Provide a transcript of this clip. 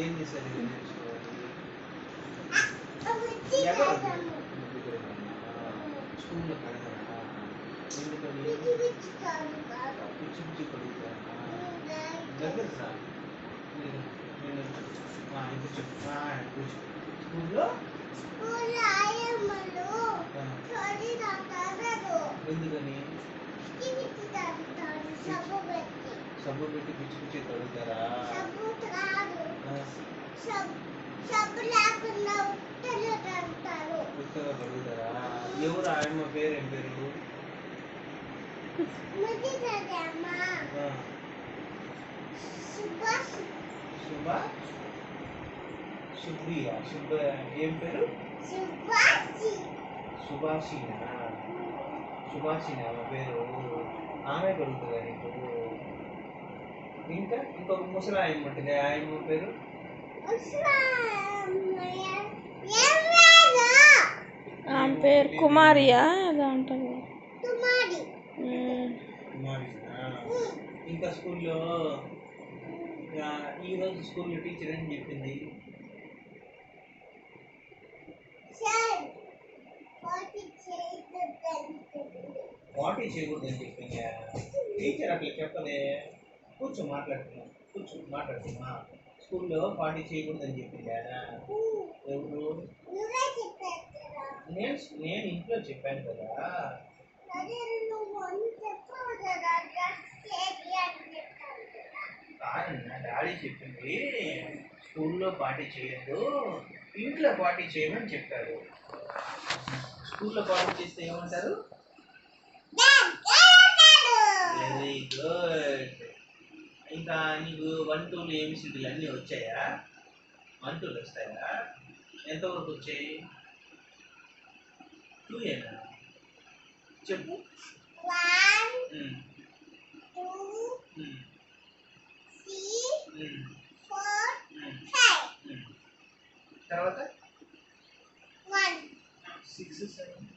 ఏం చేశారు ఏం నేర్చుకోవాలి ఎవరు స్కూల్లో కడగరా ఎందుకని పిచ్చి పిచ్చి కడుగుతారా దగ్గర సార్ నేను ఇప్పుడు చెప్పు స్కూల్లో ఎందుకని సబ్బు పెట్టి పిచ్చి పిచ్చి కడుగుతారా కొత్తగా కడుగుతారా ఎవరు ఆయమ్మ పేరు ఏం పేరు శుభ సుబ్బియా శుభ ఏం పేరు సుభాషినా సుభాషినా ఆమె పేరు ఆమె కడుగుతుందా నీకు ఇంకా ఇంకొక ముసలి ఆయమ్మ ఉంటుంది ఆయమ్మ పేరు ఆమె పేరు కుమారియా ఏదో ఉంటుంది ఇంకా స్కూల్లో ఈరోజు స్కూల్లో టీచర్ ఏం చెప్పింది పార్టీ చేయకూడదని చెప్పిందా టీచర్ అట్లా చెప్పదే కూర్చో మాట్లాడుతున్నా స్కూల్లో పార్టీ చేయకూడదని చెప్పిందా ఎవరు నేను ఇంట్లో చెప్పాను కదా కాదన్నా డాడీ చెప్పింది స్కూల్లో పార్టీ చేయొద్దు ఇంట్లో పార్టీ చేయమని చెప్పారు స్కూల్లో పార్టీ చేస్తే ఏమంటారు వెరీ గుడ్ ఇంకా నీకు 1 2 ABCDలు అన్నీ వచ్చాయా 1 2 వస్తాయా ఎంతవరకు వచ్చాయి 2 ఏనా చెప్పు తర్వాత 6 7